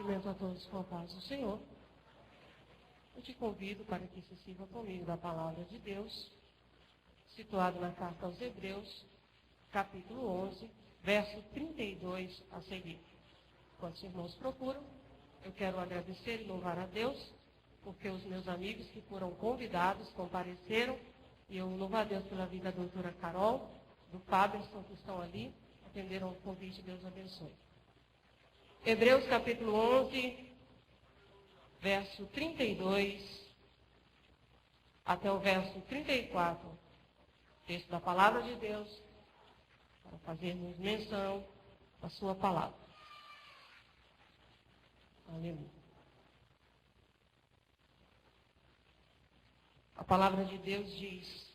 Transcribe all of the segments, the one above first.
Cumprimento a todos com a paz do Senhor. Eu te convido para que se sirva comigo da palavra de Deus, situado na carta aos Hebreus, capítulo 11, verso 32 a seguir. Enquanto os irmãos procuram, eu quero agradecer e louvar a Deus, porque os meus amigos que foram convidados compareceram, e eu louvo a Deus pela vida da doutora Carol, do Faberson, que estão ali, atenderam o convite, Deus abençoe. Hebreus capítulo 11, verso 32 até o verso 34, texto da palavra de Deus, para fazermos menção da sua palavra. Aleluia. A palavra de Deus diz: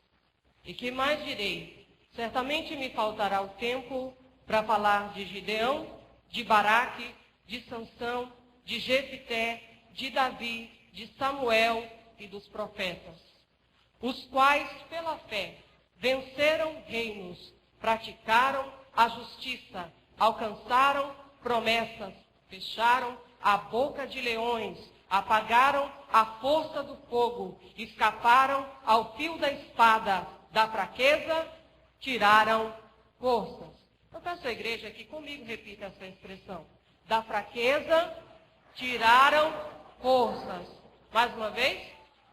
e que mais direi? Certamente me faltará o tempo para falar de Gideão, de Baraque, de Sansão, de Jefité, de Davi, de Samuel e dos profetas, os quais, pela fé, venceram reinos, praticaram a justiça, alcançaram promessas, fecharam a boca de leões, apagaram a força do fogo, escaparam ao fio da espada, da fraqueza tiraram forças. Eu peço à igreja que comigo repita essa expressão. Da fraqueza tiraram forças. Mais uma vez.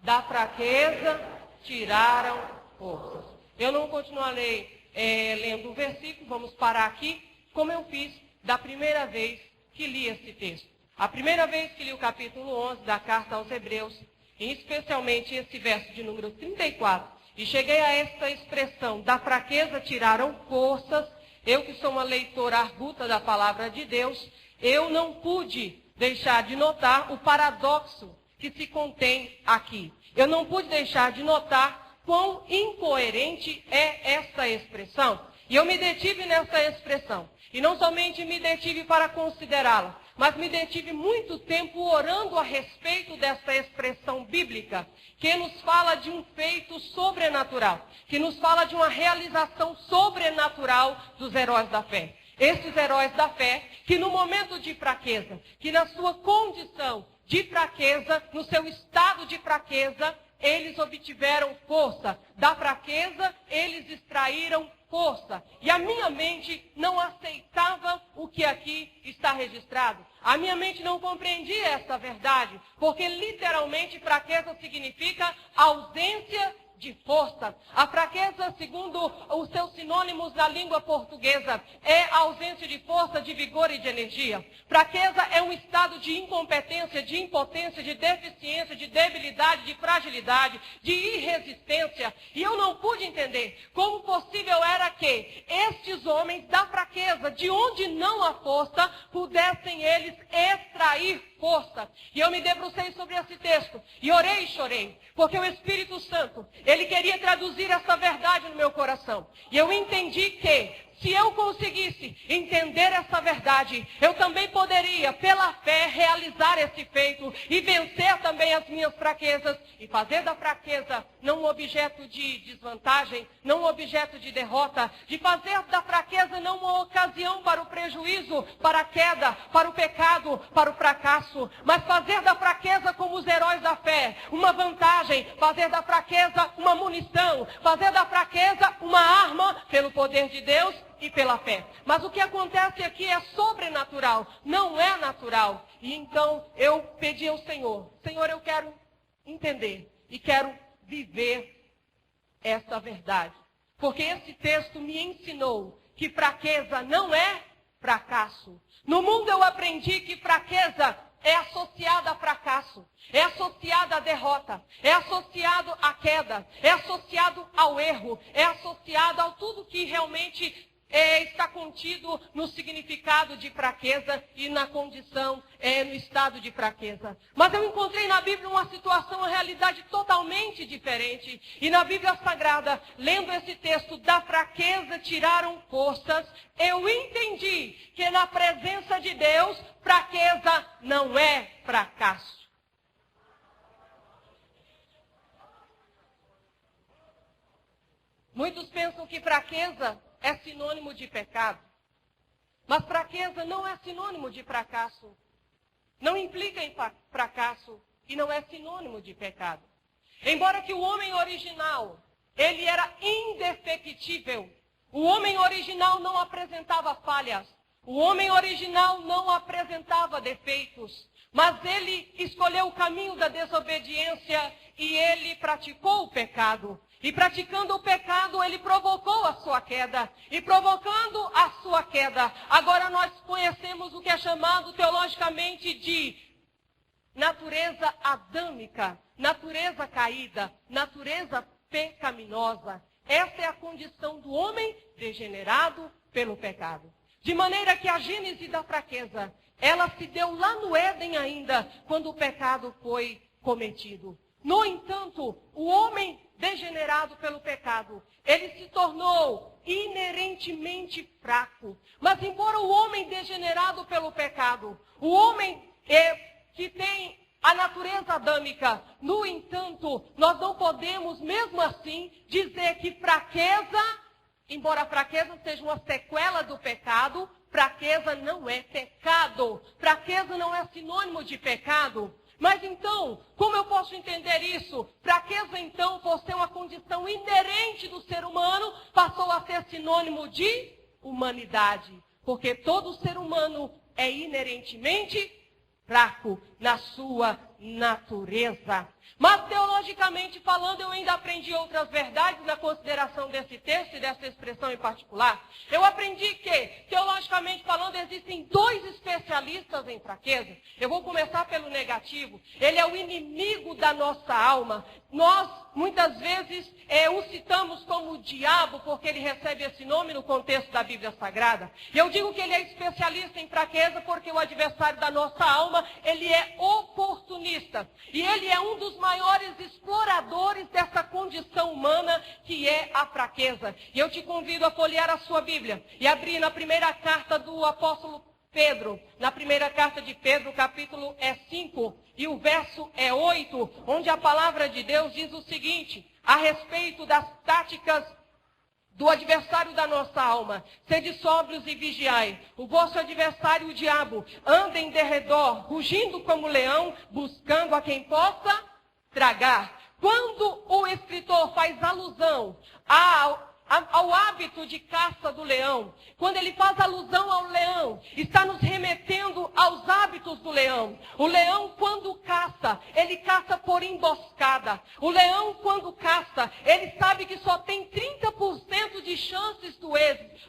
Da fraqueza tiraram forças. Eu não vou continuar lendo o versículo, vamos parar aqui, como eu fiz da primeira vez que li esse texto. A primeira vez que li o capítulo 11 da carta aos Hebreus, e especialmente esse verso de número 34, e cheguei a esta expressão, da fraqueza tiraram forças. Eu que sou uma leitora arguta da palavra de Deus, eu não pude deixar de notar o paradoxo que se contém aqui. Eu não pude deixar de notar quão incoerente é essa expressão. E eu me detive nessa expressão. E não somente me detive para considerá-la, mas me detive muito tempo orando a respeito dessa expressão bíblica, que nos fala de um feito sobrenatural, que nos fala de uma realização sobrenatural dos heróis da fé. Esses heróis da fé, que no momento de fraqueza, que na sua condição de fraqueza, no seu estado de fraqueza, eles obtiveram força. Da fraqueza, eles extraíram força. E a minha mente não aceitava o que aqui está registrado. A minha mente não compreendia essa verdade, porque literalmente fraqueza significa ausência de força. A fraqueza, segundo os seus sinônimos na língua portuguesa, é a ausência de força, de vigor e de energia. Fraqueza é um estado de incompetência, de impotência, de deficiência, de debilidade, de fragilidade, de irresistência. E eu não pude entender como possível era que estes homens da fraqueza, de onde não há força, pudessem eles extrair força. E eu me debrucei sobre esse texto e orei e chorei, porque o Espírito Santo, ele queria traduzir essa verdade no meu coração. E eu entendi que se eu conseguisse entender essa verdade, eu também poderia, pela fé, realizar esse feito e vencer também as minhas fraquezas e fazer da fraqueza não um objeto de desvantagem, não um objeto de derrota, de fazer da fraqueza não uma ocasião para o prejuízo, para a queda, para o pecado, para o fracasso, mas fazer da fraqueza como os heróis da fé, uma vantagem, fazer da fraqueza uma munição, fazer da fraqueza uma arma pelo poder de Deus e pela fé. Mas o que acontece aqui é sobrenatural, não é natural. E então eu pedi ao Senhor, Senhor, eu quero entender e quero viver essa verdade. Porque esse texto me ensinou que fraqueza não é fracasso. No mundo eu aprendi que fraqueza é associada a fracasso, é associada à derrota, é associado à queda, é associado ao erro, é associado a tudo que realmente está contido no significado de fraqueza e na condição, no estado de fraqueza. Mas eu encontrei na Bíblia uma situação, uma realidade totalmente diferente. E na Bíblia Sagrada, lendo esse texto, da fraqueza tiraram forças, eu entendi que na presença de Deus, fraqueza não é fracasso. Muitos pensam que fraqueza é sinônimo de pecado. Mas fraqueza não é sinônimo de fracasso. não implica em fracasso e não é sinônimo de pecado. Embora que o homem original, ele era indefectível. O homem original não apresentava falhas. O homem original não apresentava defeitos. Mas ele escolheu o caminho da desobediência e ele praticou o pecado. E praticando o pecado, ele provocou a sua queda. E provocando a sua queda, agora nós conhecemos o que é chamado teologicamente de natureza adâmica, natureza caída, natureza pecaminosa. Essa é a condição do homem degenerado pelo pecado. De maneira que a gênese da fraqueza, ela se deu lá no Éden ainda, quando o pecado foi cometido. No entanto, o homem degenerado pelo pecado, ele se tornou inerentemente fraco. Mas embora o homem degenerado pelo pecado, o homem que tem a natureza adâmica, no entanto, nós não podemos, mesmo assim, dizer que fraqueza, embora a fraqueza seja uma sequela do pecado, fraqueza não é pecado. Fraqueza não é sinônimo de pecado. Mas então, como eu posso entender isso? Fraqueza, então, por ser uma condição inerente do ser humano, passou a ser sinônimo de humanidade. Porque todo ser humano é inerentemente fraco na sua natureza. Mas teologicamente falando, eu ainda aprendi outras verdades na consideração desse texto e dessa expressão em particular. Eu aprendi que, teologicamente falando, existem dois especialistas em fraqueza. Eu vou começar pelo negativo. Ele é o inimigo da nossa alma. Nós, muitas vezes, o citamos como o diabo, porque ele recebe esse nome no contexto da Bíblia Sagrada. E eu digo que ele é especialista em fraqueza porque o adversário da nossa alma, ele é oportunista. E ele é um dos maiores exploradores dessa condição humana que é a fraqueza. E eu te convido a folhear a sua Bíblia e abrir na primeira carta do apóstolo Pedro, na primeira carta de Pedro, o capítulo 5 e o verso 8, onde a palavra de Deus diz o seguinte, a respeito das táticas do adversário da nossa alma. Sede sóbrios e vigiai. O vosso adversário, o diabo, anda em derredor, rugindo como leão, buscando a quem possa tragar. Quando o escritor faz alusão ao hábito de caça do leão, quando ele faz alusão ao leão, está nos remetendo aos hábitos do leão. O leão, quando caça, ele caça por emboscada. O leão, quando caça, ele sabe que só tem 30% de chances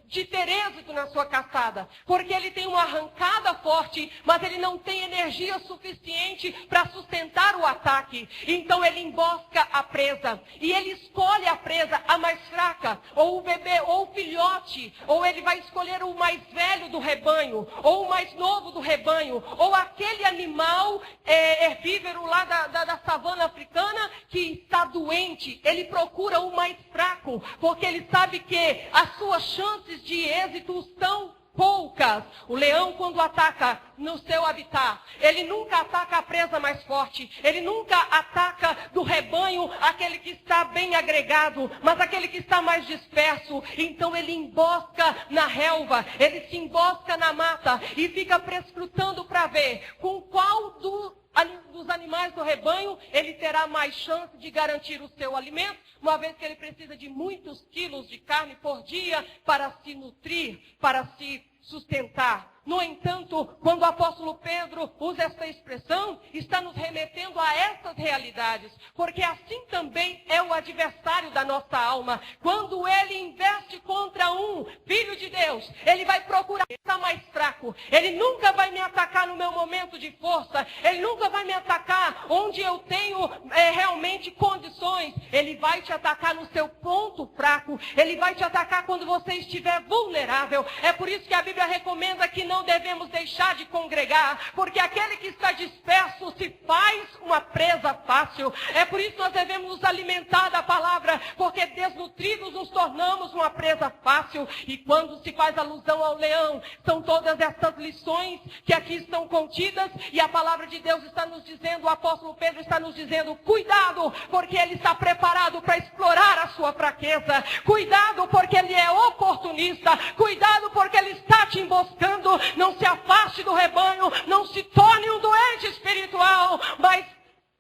de ter êxito na sua caçada. Porque ele tem uma arrancada forte, mas ele não tem energia suficiente para sustentar o ataque. Então ele embosca a presa. E ele escolhe a presa, a mais fraca, ou o bebê, ou o filhote, ou ele vai escolher o mais velho do rebanho, ou o mais novo do rebanho, ou aquele animal herbívoro lá da savana africana que está doente. Ele procura o mais fraco, porque ele sabe que as suas chances de êxito são poucas. O leão, quando ataca no seu habitat, ele nunca ataca a presa mais forte, ele nunca ataca do rebanho aquele que está bem agregado, mas aquele que está mais disperso. Então ele embosca na relva, ele se embosca na mata e fica prescrutando para ver com qual dos animais do rebanho ele terá mais chance de garantir o seu alimento, uma vez que ele precisa de muitos quilos de carne por dia para se nutrir, para se sustentar. No entanto, quando o apóstolo Pedro usa essa expressão, está nos remetendo a essas realidades, porque assim também é o adversário da nossa alma. Quando ele investe contra um filho de Deus, ele vai procurar estar mais fraco. Ele nunca vai me atacar no meu momento de força, ele nunca vai me atacar onde eu tenho realmente condições. Ele vai te atacar no seu ponto fraco, ele vai te atacar quando você estiver vulnerável. É por isso que a Bíblia recomenda que não devemos deixar de congregar, porque aquele que está disperso se faz uma presa fácil. É por isso que nós devemos nos alimentar da palavra, porque desnutridos nos tornamos uma presa fácil. E quando se faz alusão ao leão, são todas essas lições que aqui estão contidas, e a palavra de Deus está nos dizendo, o apóstolo Pedro está nos dizendo, cuidado, porque ele está preparado para explorar a sua fraqueza. Cuidado, porque ele é oportunista oportunista. Cuidado, porque ele está te emboscando. Não se afaste do rebanho, não se torne um doente espiritual, mas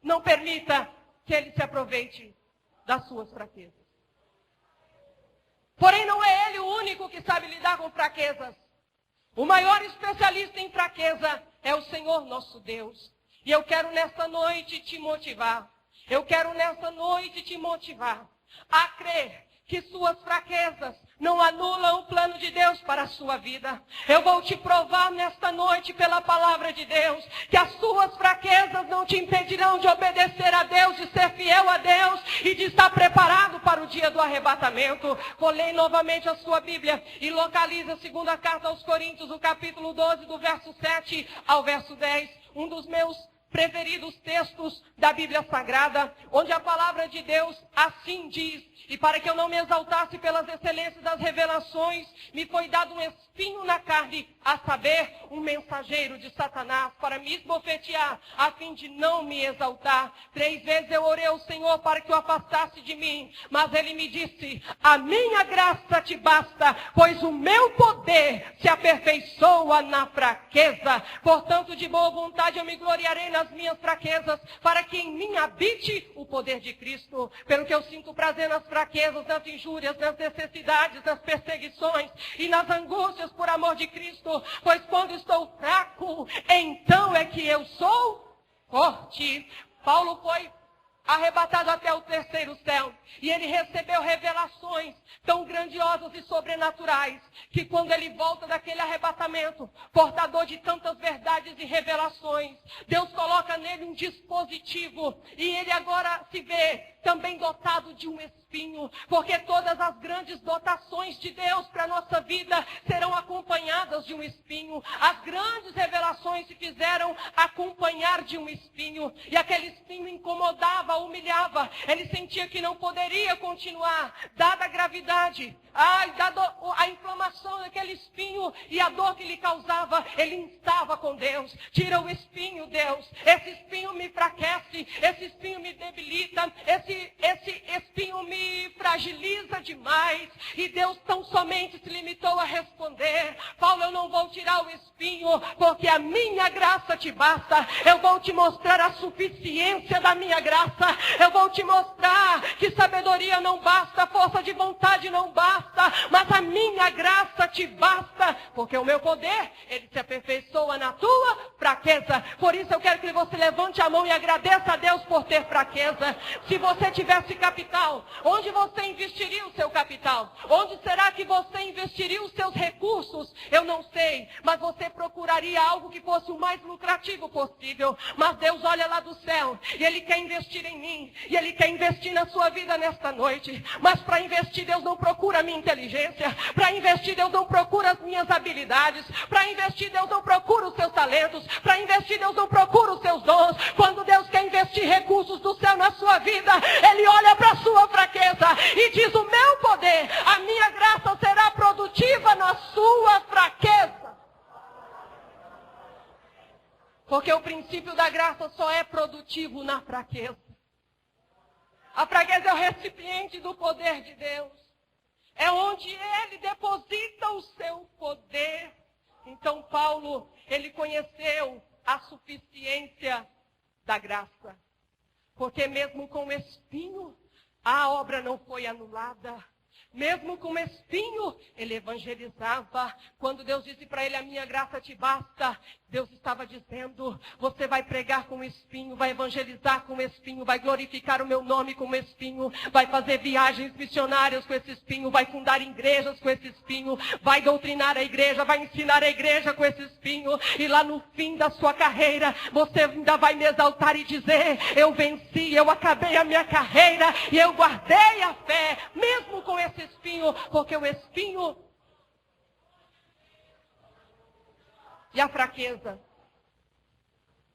não permita que ele se aproveite das suas fraquezas. Porém, não é ele o único que sabe lidar com fraquezas. O maior especialista em fraqueza é o Senhor nosso Deus. E eu quero nesta noite te motivar. Eu quero nesta noite te motivar a crer que suas fraquezas não anulam o plano de Deus para a sua vida. Eu vou te provar nesta noite pela palavra de Deus que as suas fraquezas não te impedirão de obedecer a Deus, de ser fiel a Deus e de estar preparado para o dia do arrebatamento. Vou ler novamente a sua Bíblia e localiza a segunda carta aos Coríntios, o capítulo 12, do verso 7 ao verso 10. Um dos meus preferidos textos da Bíblia Sagrada, onde a palavra de Deus assim diz: e para que eu não me exaltasse pelas excelências das revelações, me foi dado um espinho na carne, a saber, um mensageiro de Satanás, para me esbofetear, a fim de não me exaltar. 3 vezes eu orei ao Senhor para que o afastasse de mim, mas ele me disse: a minha graça te basta, pois o meu poder se aperfeiçoa na fraqueza. Portanto, de boa vontade eu me gloriarei nas minhas fraquezas, para que em mim habite o poder de Cristo. Pelo que eu sinto prazer nas fraquezas, nas injúrias, nas necessidades, nas perseguições e nas angústias por amor de Cristo, pois quando estou fraco, então é que eu sou forte. Paulo foi arrebatado até o 3º céu, e ele recebeu revelações tão grandiosas e sobrenaturais, que quando ele volta daquele arrebatamento, portador de tantas verdades e revelações, Deus coloca nele um dispositivo, e ele agora se vê também dotado de um espinho, porque todas as grandes dotações de Deus para a nossa vida serão acompanhadas de um espinho. As grandes revelações se fizeram acompanhar de um espinho, e aquele espinho incomodava, humilhava. Ele sentia que não poderia continuar, dada a gravidade, dada a inflamação daquele espinho e a dor que lhe causava. Ele instava com Deus: tira o espinho, Deus, esse espinho me enfraquece, esse espinho me debilita, esse espinho me fragiliza demais. E Deus tão somente se limitou a responder: Paulo, eu não vou tirar o espinho, porque a minha graça te basta. Eu vou te mostrar a suficiência da minha graça. Eu vou te mostrar que sabedoria não basta, força de vontade não basta, mas a minha graça te basta, porque o meu poder, ele se aperfeiçoa na tua fraqueza. Por isso eu quero que você levante a mão e agradeça a Deus por ter fraqueza. Se você tivesse capital, onde você investiria o seu capital? Onde será que você investiria os seus recursos? Eu não sei, mas você procuraria algo que fosse o mais lucrativo possível. Mas Deus olha lá do céu e Ele quer investir em mim, e Ele quer investir na sua vida nesta noite. Mas para investir, Deus não procura a minha inteligência. Para investir, Deus não procura as minhas habilidades. Para investir, Deus não procura os seus talentos. Para investir, Deus não procura os seus dons. Quando Deus quer investir recursos do céu na sua vida, Ele olha para a sua fraqueza e diz: o meu poder, a minha graça será produtiva na sua fraqueza. Porque o princípio da graça só é produtivo na fraqueza. A fraqueza é o recipiente do poder de Deus. É onde Ele deposita o seu poder. Então Paulo, ele conheceu a suficiência da graça. Porque mesmo com o espinho, a obra não foi anulada. Mesmo com espinho, ele evangelizava. Quando Deus disse para ele: a minha graça te basta, Deus estava dizendo: você vai pregar com espinho, vai evangelizar com espinho, vai glorificar o meu nome com espinho, vai fazer viagens missionárias com esse espinho, vai fundar igrejas com esse espinho, vai doutrinar a igreja, vai ensinar a igreja com esse espinho. E lá no fim da sua carreira, você ainda vai me exaltar e dizer: eu venci, eu acabei a minha carreira e eu guardei a fé, mesmo com esse espinho, porque o espinho e a fraqueza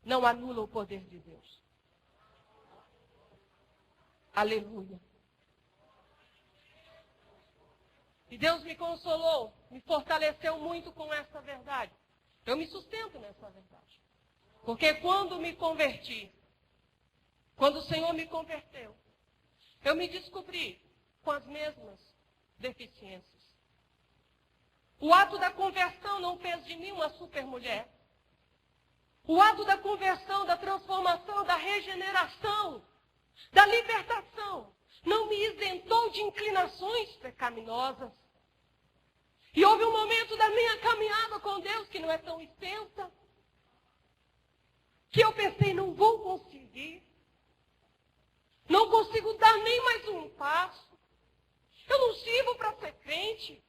não anulam o poder de Deus. Aleluia. E Deus me consolou, me fortaleceu muito com essa verdade. Eu me sustento nessa verdade. Porque quando me converti, quando o Senhor me converteu, eu me descobri com as mesmas deficiências. O ato da conversão não fez de mim uma supermulher. O ato da conversão, da transformação, da regeneração, da libertação, não me isentou de inclinações pecaminosas. E houve um momento da minha caminhada com Deus, que não é tão extensa, que eu pensei, não vou conseguir. Não consigo dar nem mais um passo. Eu não sirvo para ser crente,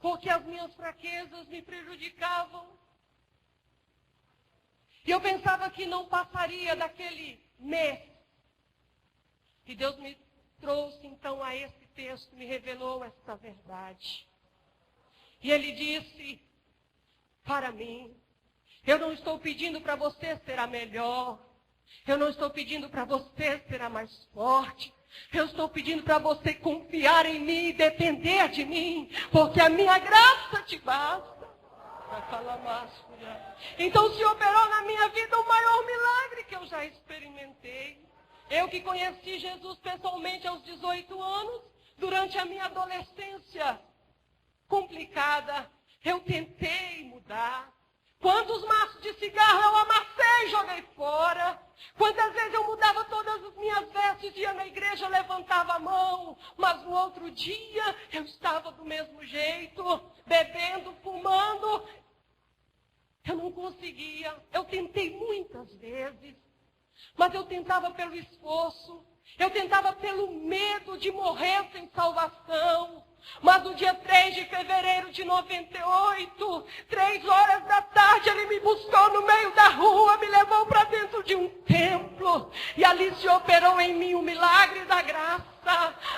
porque as minhas fraquezas me prejudicavam. E eu pensava que não passaria daquele mês. E Deus me trouxe então a esse texto, me revelou essa verdade. E Ele disse para mim, eu não estou pedindo para você ser a melhor. Eu não estou pedindo para você ser a mais forte. Eu estou pedindo para você confiar em mim e depender de mim, porque a minha graça te basta. Então se operou na minha vida o maior milagre que eu já experimentei. Eu que conheci Jesus pessoalmente aos 18 anos, durante a minha adolescência complicada, eu tentei mudar. Quantos maços de cigarro eu amassei e joguei fora. Quantas vezes eu mudava todas as minhas vestes, ia na igreja, eu levantava a mão, mas no outro dia eu estava do mesmo jeito, bebendo, fumando. Eu não conseguia. Eu tentei muitas vezes, mas eu tentava pelo esforço, eu tentava pelo medo de morrer sem salvação. Mas no dia 3 de fevereiro de 98, 3 horas da tarde, Ele me buscou no meio da rua, me levou para dentro de um templo. E ali se operou em mim o milagre da graça.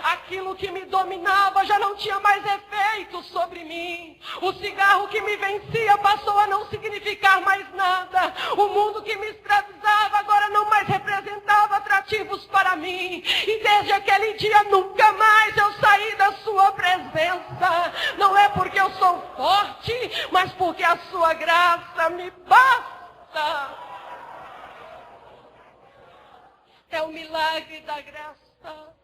Aquilo que me dominava já não tinha mais efeito sobre mim. O cigarro que me vencia passou a não significar mais nada. O mundo que me escravizava agora não mais representava atrativos para mim. E desde aquele dia nunca mais eu saí da sua presença. Não é porque eu sou forte, mas porque a sua graça me basta. É o milagre da graça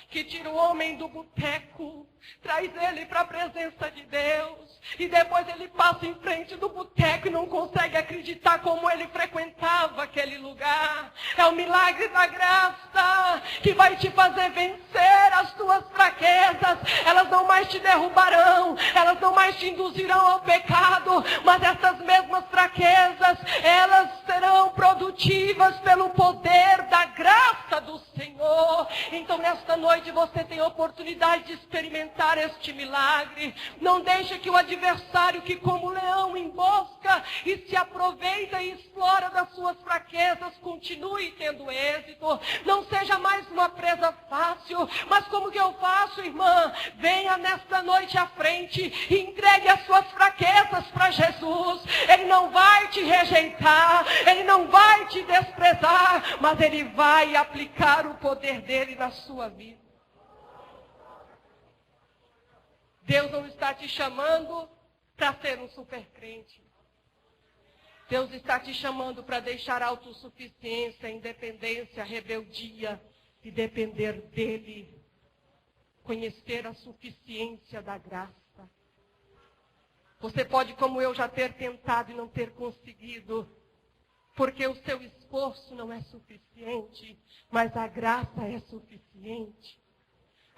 que tira o homem do boteco, traz ele para a presença de Deus, e depois ele passa em frente do boteco e não consegue acreditar como ele frequentava aquele lugar. É o milagre da graça que vai te fazer vencer as tuas fraquezas. Elas não mais te derrubarão, elas não mais te induzirão ao pecado, mas essas mesmas fraquezas, elas serão produtivas pelo poder da graça do Senhor. Então nesta noite você tem a oportunidade de experimentar este milagre. Não deixe que o adversário, que como leão embosca e se aproveita e explora das suas fraquezas, continue tendo êxito. Não seja mais uma presa fácil. Mas como que eu faço, irmã? Venha nesta noite à frente e entregue as suas fraquezas para Jesus. Ele não vai te rejeitar, Ele não vai te desprezar, mas Ele vai aplicar o poder dele na sua vida. Deus não está te chamando para ser um supercrente. Deus está te chamando para deixar a autossuficiência, a independência, a rebeldia e depender dele. Conhecer a suficiência da graça. Você pode, como eu, já ter tentado e não ter conseguido, porque o seu esforço não é suficiente, mas a graça é suficiente.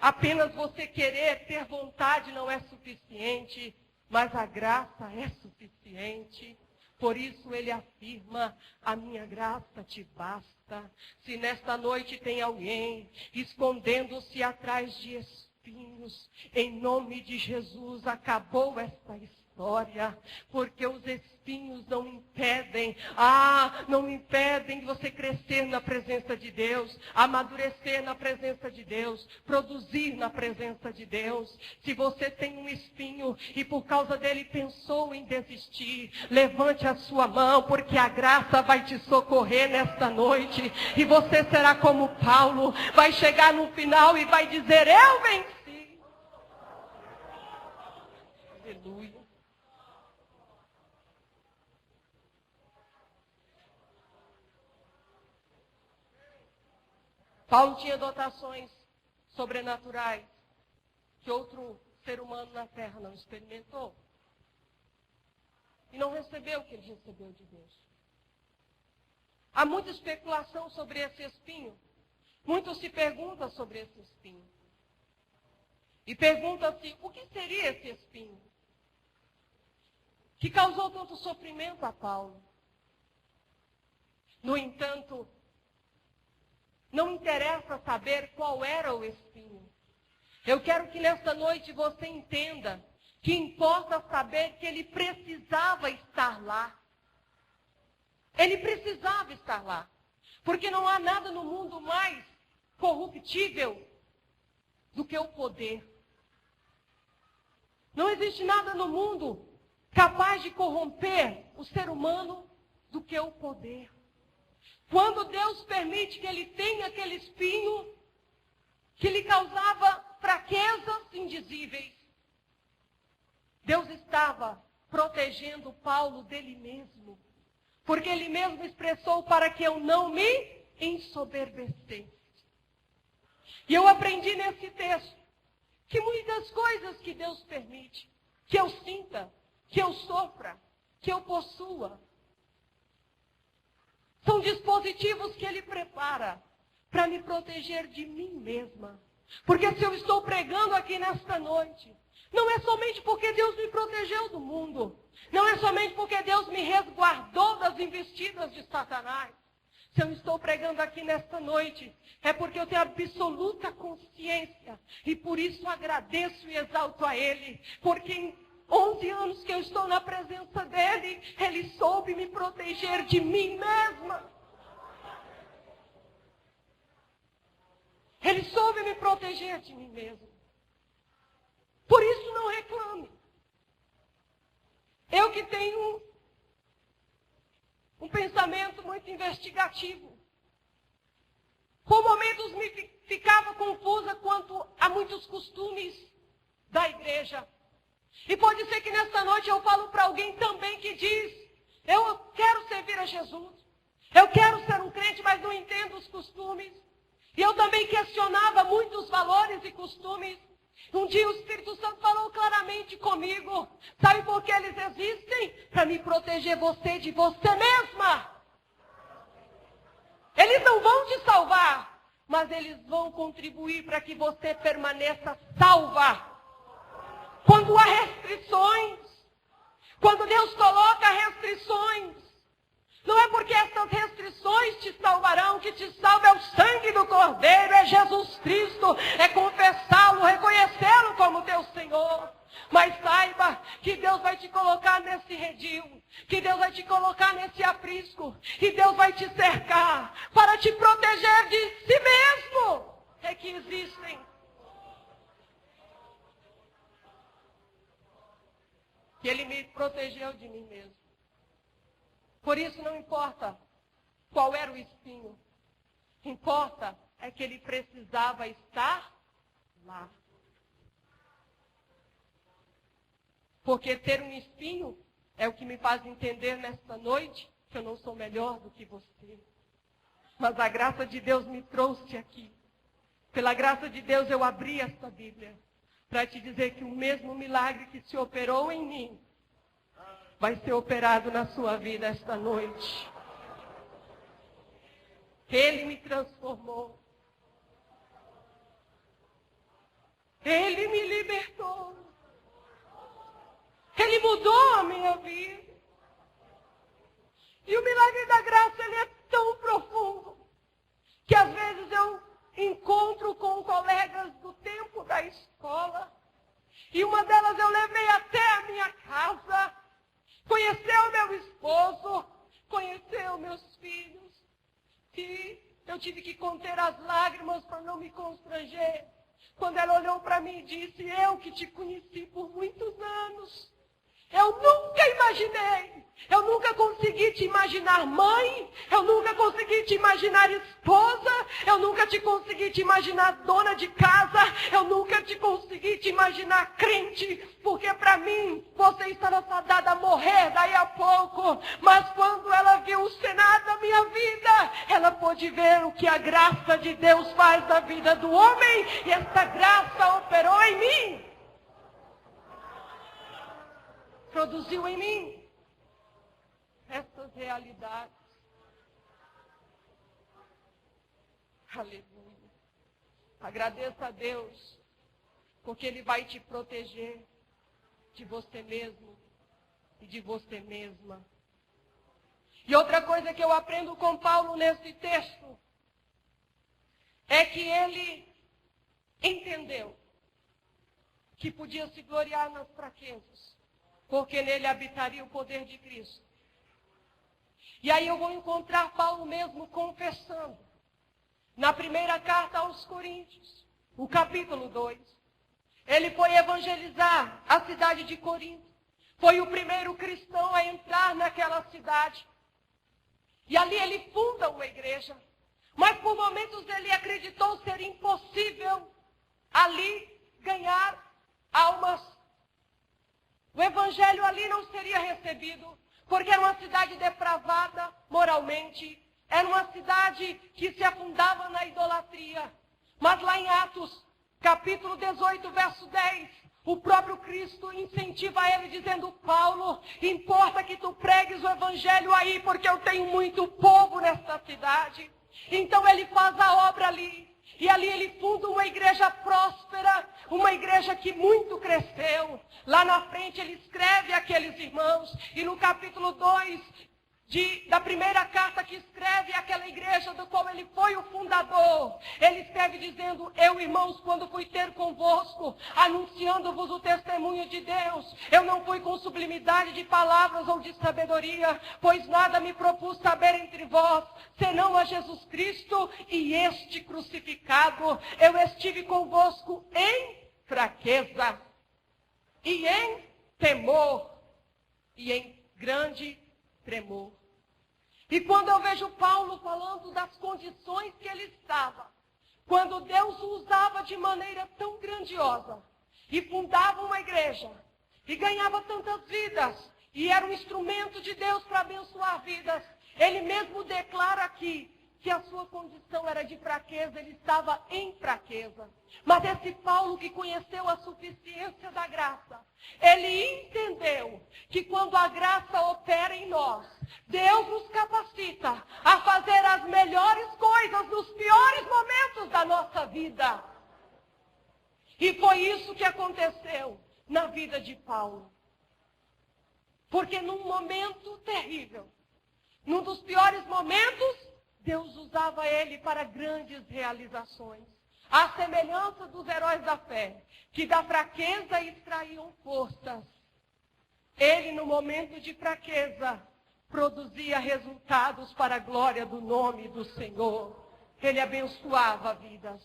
Apenas você querer, ter vontade não é suficiente, mas a graça é suficiente. Por isso ele afirma, a minha graça te basta. Se nesta noite tem alguém escondendo-se atrás de espinhos, em nome de Jesus, acabou esta história, porque os espinhos não impedem, não impedem você crescer na presença de Deus, amadurecer na presença de Deus, produzir na presença de Deus. Se você tem um espinho e por causa dele pensou em desistir, levante a sua mão, porque a graça vai te socorrer nesta noite, e você será como Paulo, vai chegar no final e vai dizer, eu venci. Aleluia. Paulo tinha dotações sobrenaturais que outro ser humano na terra não experimentou. E não recebeu o que ele recebeu de Deus. Há muita especulação sobre esse espinho. Muito se pergunta sobre esse espinho. E pergunta-se, o que seria esse espinho? Que causou tanto sofrimento a Paulo. No entanto, não interessa saber qual era o espinho. Eu quero que nesta noite você entenda que importa saber que ele precisava estar lá. Ele precisava estar lá. Porque não há nada no mundo mais corruptível do que o poder. Não existe nada no mundo capaz de corromper o ser humano do que o poder. Quando Deus permite que ele tenha aquele espinho que lhe causava fraquezas indizíveis, Deus estava protegendo Paulo dele mesmo. Porque ele mesmo expressou para que eu não me ensoberbecesse. E eu aprendi nesse texto que muitas coisas que Deus permite, que eu sinta, que eu sofra, que eu possua, são dispositivos que ele prepara para me proteger de mim mesma. Porque se eu estou pregando aqui nesta noite, não é somente porque Deus me protegeu do mundo. Não é somente porque Deus me resguardou das investidas de Satanás. Se eu estou pregando aqui nesta noite, é porque eu tenho absoluta consciência. E por isso agradeço e exalto a Ele. Porque em 11 anos que eu estou na presença dEle, Ele soube me proteger de mim mesma. Ele soube me proteger de mim mesma. Por isso não reclame. Eu que tenho um pensamento muito investigativo. Por momentos me ficava confusa quanto a muitos costumes da igreja. E pode ser que nesta noite eu falo para alguém também que diz, eu quero servir a Jesus. Eu quero ser um crente, mas não entendo os costumes. E eu também questionava muitos valores e costumes. Um dia o Espírito Santo falou claramente comigo. Sabe por que eles existem? Para me proteger você de você mesma. Eles não vão te salvar, mas eles vão contribuir para que você permaneça salva. Quando há restrições, quando Deus coloca restrições, não é porque essas restrições te salvarão, que te salva é o sangue do Cordeiro, é Jesus Cristo, é confessá-lo, reconhecê-lo como teu Senhor. Mas saiba que Deus vai te colocar nesse redil, que Deus vai te colocar nesse aprisco, e Deus vai te cercar para te proteger de si mesmo. É que existem. Que Ele me protegeu de mim mesmo. Por isso não importa qual era o espinho. Importa é que ele precisava estar lá. Porque ter um espinho é o que me faz entender nesta noite que eu não sou melhor do que você. Mas a graça de Deus me trouxe aqui. Pela graça de Deus eu abri esta Bíblia para te dizer que o mesmo milagre que se operou em mim vai ser operado na sua vida esta noite. Ele me transformou. Ele me libertou. Ele mudou a minha vida. E o milagre da graça, ele é tão profundo, que às vezes eu encontro com colegas do tempo da escola, e uma delas eu levei até a minha casa, conheceu meu esposo, conheceu meus filhos, e eu tive que conter as lágrimas para não me constranger. Quando ela olhou para mim e disse, eu que te conheci por muitos anos, eu nunca imaginei, eu nunca consegui te imaginar mãe, eu nunca consegui te imaginar esposa, eu nunca te consegui te imaginar dona de casa, eu nunca te consegui te imaginar crente, porque para mim você estava fadada a morrer daí a pouco. Mas quando ela viu o cenário da minha vida, ela pôde ver o que a graça de Deus faz na vida do homem, e essa graça operou em mim. produziu em mim essas realidades. Aleluia. Agradeça a Deus, porque Ele vai te proteger de você mesmo e de você mesma. E outra coisa que eu aprendo com Paulo nesse texto é que ele entendeu que podia se gloriar nas fraquezas, porque nele habitaria o poder de Cristo. E aí eu vou encontrar Paulo mesmo confessando, na primeira carta aos Coríntios, o capítulo 2. Ele foi evangelizar a cidade de Corinto. Foi o primeiro cristão a entrar naquela cidade. E ali ele funda uma igreja. Mas por momentos ele acreditou ser impossível ali ganhar almas. O evangelho ali não seria recebido, porque era uma cidade depravada moralmente. Era uma cidade que se afundava na idolatria. Mas lá em Atos, capítulo 18, verso 10, o próprio Cristo incentiva ele dizendo: Paulo, importa que tu pregues o evangelho aí, porque eu tenho muito povo nesta cidade. Então ele faz a obra ali. E ali ele funda uma igreja próspera, uma igreja que muito cresceu. Lá na frente ele escreve àqueles irmãos. E no capítulo 2 da primeira carta que escreve àquela igreja do qual ele foi o fundador, ele escreve dizendo: eu, irmãos, quando fui ter convosco, anunciando-vos o testemunho de Deus, eu não fui com sublimidade de palavras ou de sabedoria, pois nada me propus saber entre vós, senão a Jesus Cristo e este crucificado. Eu estive convosco em fraqueza, e em temor, e em grande tremor. E quando eu vejo Paulo falando das condições que ele estava, quando Deus o usava de maneira tão grandiosa, e fundava uma igreja, e ganhava tantas vidas, e era um instrumento de Deus para abençoar vidas, ele mesmo declara aqui que a sua condição era de fraqueza, ele estava em fraqueza. Mas esse Paulo que conheceu a suficiência da graça, ele entendeu que quando a graça opera em nós, Deus nos capacita a fazer as melhores coisas nos piores momentos da nossa vida. E foi isso que aconteceu na vida de Paulo. Porque num momento terrível, num dos piores momentos, Deus usava ele para grandes realizações. À semelhança dos heróis da fé, que da fraqueza extraíam forças. Ele, no momento de fraqueza, produzia resultados para a glória do nome do Senhor. Ele abençoava vidas.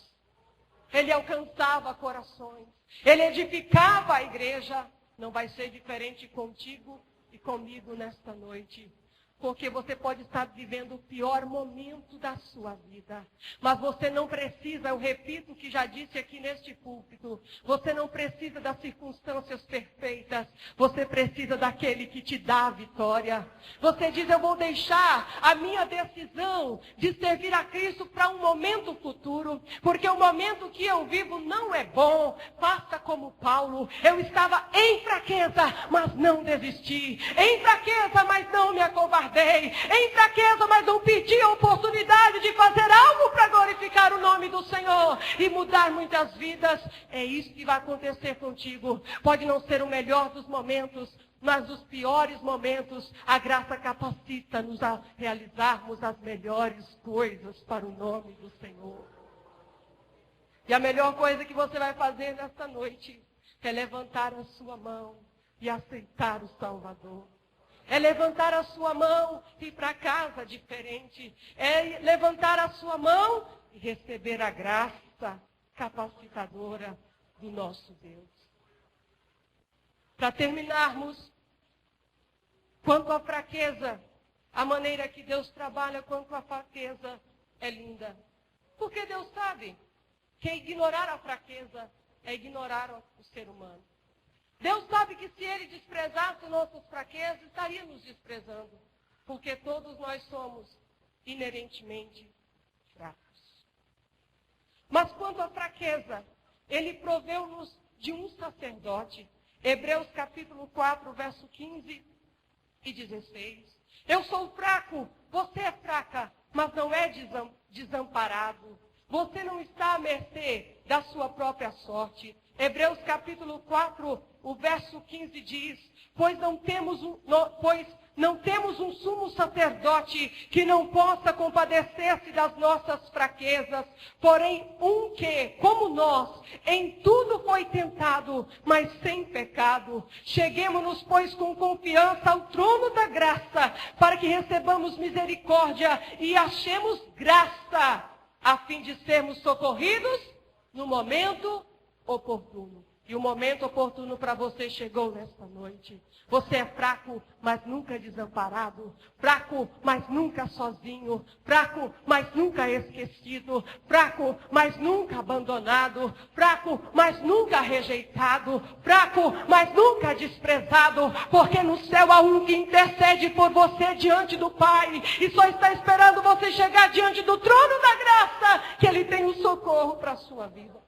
Ele alcançava corações. Ele edificava a igreja. Não vai ser diferente contigo e comigo nesta noite. Porque você pode estar vivendo o pior momento da sua vida. Mas você não precisa, eu repito o que já disse aqui neste púlpito, você não precisa das circunstâncias perfeitas. Você precisa daquele que te dá a vitória. Você diz: eu vou deixar a minha decisão de servir a Cristo para um momento futuro. Porque o momento que eu vivo não é bom. Faça como Paulo. Eu estava em fraqueza, mas não desisti. Em fraqueza, mas não me acovardei. Em fraqueza, mas não pedi a oportunidade de fazer algo para glorificar o nome do Senhor e mudar muitas vidas. É isso que vai acontecer contigo. Pode não ser o melhor dos momentos, mas nos piores momentos, a graça capacita-nos a realizarmos as melhores coisas para o nome do Senhor. E a melhor coisa que você vai fazer nesta noite é levantar a sua mão e aceitar o Salvador. É levantar a sua mão e ir para casa diferente. É levantar a sua mão e receber a graça capacitadora do nosso Deus. Para terminarmos, quanto à fraqueza, a maneira que Deus trabalha quanto à fraqueza é linda. Porque Deus sabe que ignorar a fraqueza é ignorar o ser humano. Deus sabe que se Ele desprezasse nossas fraquezas, estaria nos desprezando. Porque todos nós somos inerentemente fracos. Mas quanto à fraqueza, Ele proveu-nos de um sacerdote. Hebreus capítulo 4, verso 15 e 16. Eu sou fraco, você é fraca, mas não é desamparado. Você não está à mercê da sua própria sorte. Hebreus capítulo 4, o verso 15 diz, pois não temos um sumo sacerdote que não possa compadecer-se das nossas fraquezas, porém um que, como nós, em tudo foi tentado, mas sem pecado. Cheguemo-nos, pois, com confiança ao trono da graça, para que recebamos misericórdia e achemos graça, a fim de sermos socorridos no momento oportuno. E o momento oportuno para você chegou nesta noite. Você é fraco, mas nunca desamparado. Fraco, mas nunca sozinho. Fraco, mas nunca esquecido. Fraco, mas nunca abandonado. Fraco, mas nunca rejeitado. Fraco, mas nunca desprezado. Porque no céu há um que intercede por você diante do Pai. E só está esperando você chegar diante do trono da graça, que Ele tem um socorro para a sua vida.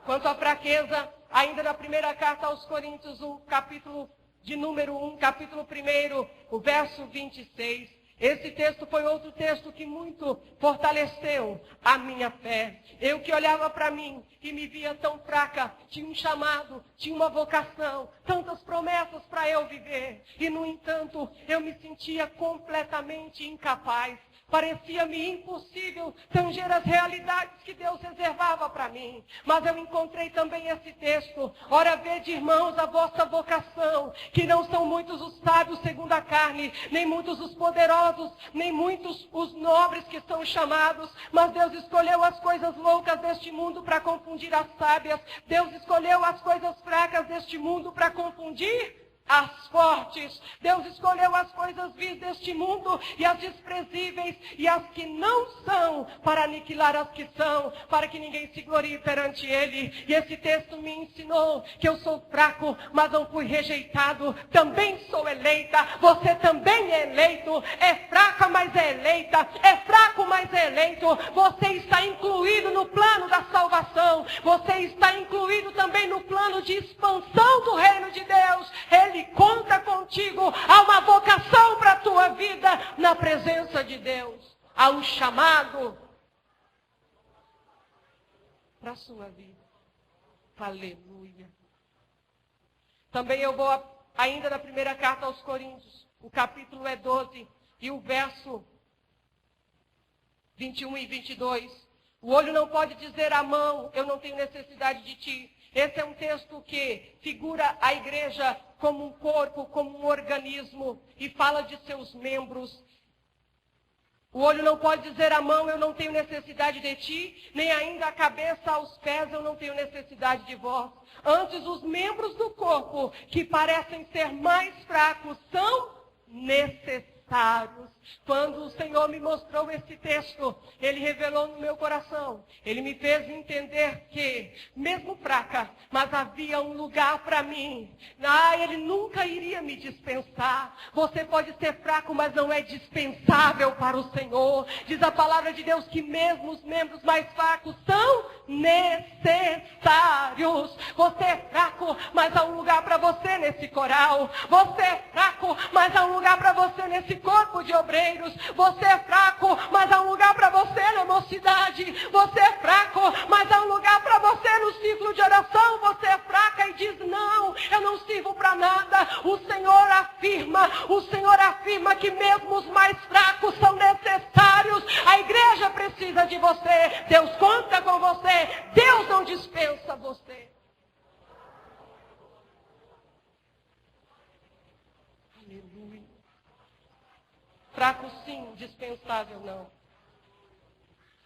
Quanto à fraqueza, ainda na primeira carta aos Coríntios, o capítulo de número 1, capítulo 1, o verso 26. Esse texto foi outro texto que muito fortaleceu a minha fé. Eu que olhava para mim e me via tão fraca, tinha um chamado, tinha uma vocação, tantas promessas para eu viver. E, no entanto, eu me sentia completamente incapaz. Parecia-me impossível tanger as realidades que Deus reservava para mim. Mas eu encontrei também esse texto. Ora, vede, irmãos, a vossa vocação, que não são muitos os sábios segundo a carne, nem muitos os poderosos, nem muitos os nobres que são chamados. Mas Deus escolheu as coisas loucas deste mundo para confundir as sábias. Deus escolheu as coisas fracas deste mundo para confundir as fortes. Deus escolheu as coisas vis deste mundo e as desprezíveis e as que não são, para aniquilar as que são, para que ninguém se glorie perante Ele. E esse texto me ensinou que eu sou fraco, mas não fui rejeitado. Também sou eleita. Você também é eleito. É fraca, mas é eleita. É fraco, mas é eleito. Você está incluído no plano da salvação. Você está incluído também no plano de expansão do reino de Deus. Ele conta contigo. Há uma vocação para a tua vida na presença de Deus. Há um chamado para a sua vida. Aleluia. Também eu vou ainda na primeira carta aos Coríntios. O capítulo é 12 e o verso 21 e 22. O olho não pode dizer à mão, eu não tenho necessidade de ti. Esse é um texto que figura a igreja como um corpo, como um organismo, e fala de seus membros. O olho não pode dizer à mão, eu não tenho necessidade de ti, nem ainda a cabeça aos pés, eu não tenho necessidade de vós. Antes, os membros do corpo, que parecem ser mais fracos, são necessários. Quando o Senhor me mostrou esse texto, Ele revelou no meu coração. Ele me fez entender que, mesmo fraca, mas havia um lugar para mim. Ele nunca iria me dispensar. Você pode ser fraco, mas não é dispensável para o Senhor. Diz a palavra de Deus que mesmo os membros mais fracos são necessários. Você é fraco, mas há um lugar para você nesse coral. Você é fraco, mas há um lugar para você nesse corpo de obreiros. Você é fraco, mas há um lugar para você na mocidade. Você é fraco, mas há um lugar para você no ciclo de oração. Você é fraca e diz, não, eu não sirvo para nada. O Senhor afirma que mesmo os mais fracos são necessários. A igreja precisa de você. Deus conta com você. Deus não dispensa você. Aleluia. Fraco sim, dispensável não.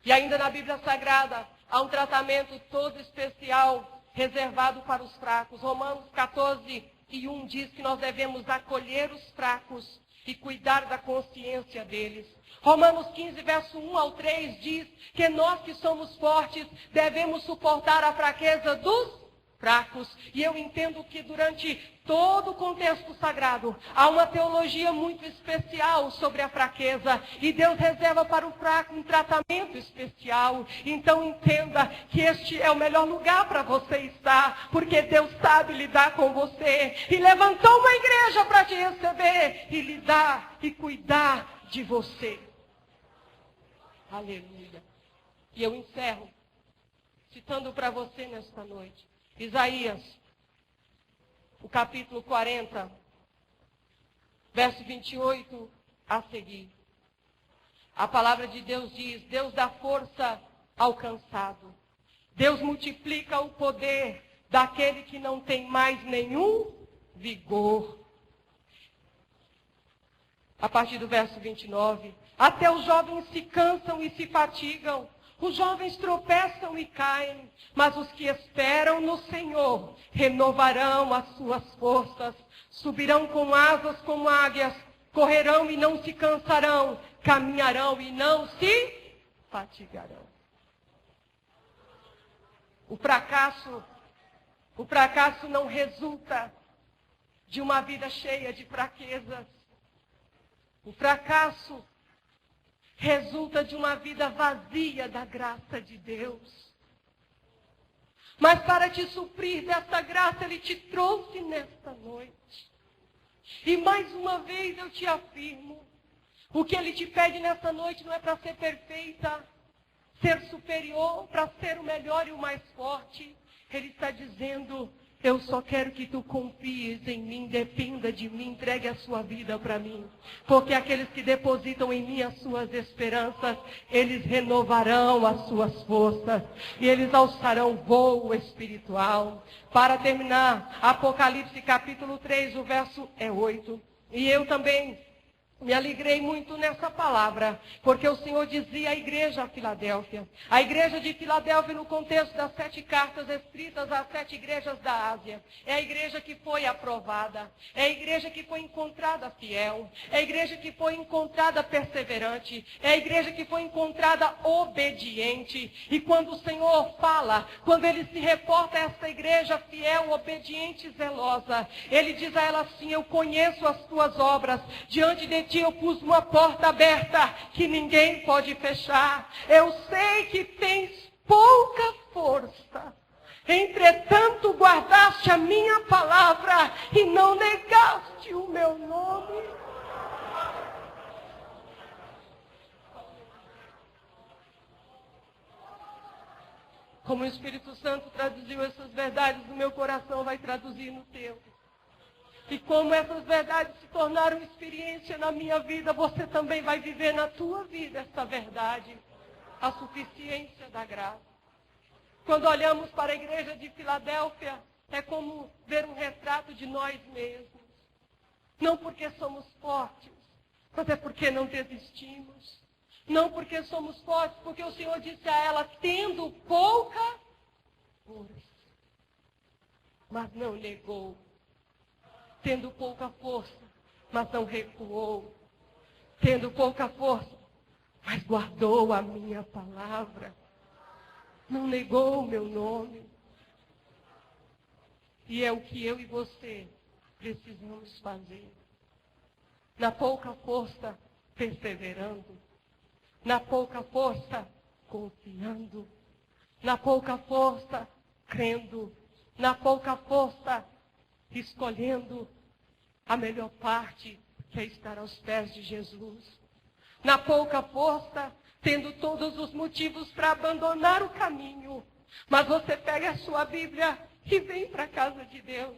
E ainda na Bíblia Sagrada, há um tratamento todo especial reservado para os fracos. Romanos 14 e 1 diz que nós devemos acolher os fracos e cuidar da consciência deles. Romanos 15, verso 1 ao 3 diz que nós que somos fortes devemos suportar a fraqueza dos fracos. E eu entendo que durante todo o contexto sagrado há uma teologia muito especial sobre a fraqueza. E Deus reserva para o fraco um tratamento especial. Então entenda que este é o melhor lugar para você estar, porque Deus sabe lidar com você. E levantou uma igreja para te receber e lidar e cuidar de você. Aleluia. E eu encerro citando para você nesta noite Isaías, o capítulo 40, verso 28 a seguir. A palavra de Deus diz: Deus dá força ao cansado. Deus multiplica o poder daquele que não tem mais nenhum vigor. A partir do verso 29. Até os jovens se cansam e se fatigam. Os jovens tropeçam e caem, mas os que esperam no Senhor renovarão as suas forças, subirão com asas como águias, correrão e não se cansarão, caminharão e não se fatigarão. O fracasso não resulta de uma vida cheia de fraquezas. O fracasso resulta de uma vida vazia da graça de Deus. Mas para te suprir dessa graça, Ele te trouxe nesta noite. E mais uma vez eu te afirmo, o que Ele te pede nesta noite não é para ser perfeita, ser superior, para ser o melhor e o mais forte. Ele está dizendo: eu só quero que tu confies em mim, dependa de mim, entregue a sua vida para mim. Porque aqueles que depositam em mim as suas esperanças, eles renovarão as suas forças. E eles alçarão voo espiritual. Para terminar, Apocalipse capítulo 3, o verso é 8. E eu também me alegrei muito nessa palavra, porque o Senhor dizia à igreja de Filadélfia. A igreja de Filadélfia, no contexto das 7 cartas escritas às 7 igrejas da Ásia, é a igreja que foi aprovada, é a igreja que foi encontrada fiel, é a igreja que foi encontrada perseverante, é a igreja que foi encontrada obediente. E quando o Senhor fala, quando Ele se reporta a essa igreja fiel, obediente e zelosa, Ele diz a ela assim: eu conheço as tuas obras, diante de ti eu pus uma porta aberta que ninguém pode fechar. Eu sei que tens pouca força. Entretanto, guardaste a minha palavra e não negaste o meu nome. Como o Espírito Santo traduziu essas verdades no meu coração, vai traduzir no teu. E como essas verdades se tornaram experiência na minha vida, você também vai viver na tua vida essa verdade. A suficiência da graça. Quando olhamos para a igreja de Filadélfia, é como ver um retrato de nós mesmos. Não porque somos fortes, mas é porque não desistimos. Não porque somos fortes, porque o Senhor disse a ela: tendo pouca força, mas não negou. Tendo pouca força, mas não recuou. Tendo pouca força, mas guardou a minha palavra. Não negou o meu nome. E é o que eu e você precisamos fazer. Na pouca força, perseverando. Na pouca força, confiando. Na pouca força, crendo. Na pouca força, escolhendo a melhor parte, que é estar aos pés de Jesus. Na pouca força, tendo todos os motivos para abandonar o caminho. Mas você pega a sua Bíblia e vem para a casa de Deus.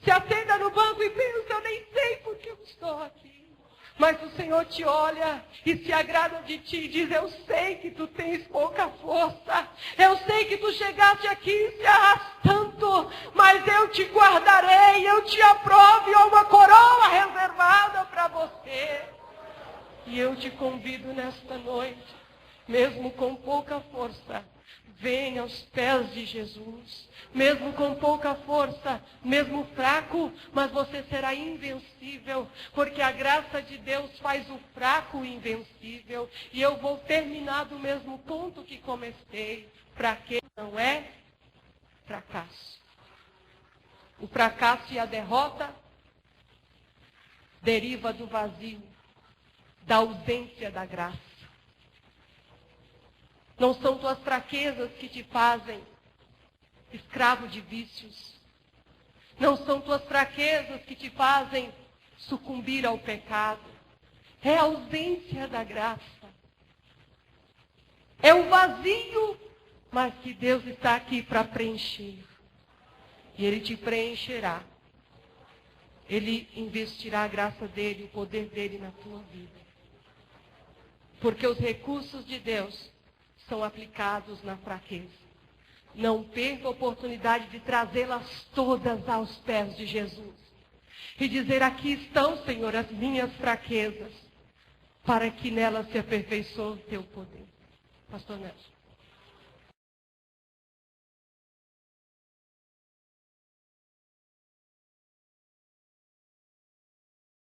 Se assenta no banco e pensa: eu nem sei por que eu estou aqui. Mas o Senhor te olha e se agrada de ti e diz: eu sei que tu tens pouca força. Eu sei que tu chegaste aqui se arrastando, mas eu te guardarei, eu te aprovo a uma coroa reservada para você. E eu te convido nesta noite, mesmo com pouca força, venha aos pés de Jesus. Mesmo com pouca força, mesmo fraco, mas você será invencível, porque a graça de Deus faz o fraco invencível. E eu vou terminar do mesmo ponto que comecei. Fraqueza não é fracasso. O fracasso e a derrota deriva do vazio, da ausência da graça. Não são tuas fraquezas que te fazem escravo de vícios. Não são tuas fraquezas que te fazem sucumbir ao pecado. É a ausência da graça. É o vazio, mas que Deus está aqui para preencher. E Ele te preencherá. Ele investirá a graça dEle, o poder dEle na tua vida. Porque os recursos de Deus são aplicados na fraqueza. Não perca a oportunidade de trazê-las todas aos pés de Jesus. E dizer, aqui estão, Senhor, as minhas fraquezas, para que nelas se aperfeiçoe o teu poder. Pastor Nelson.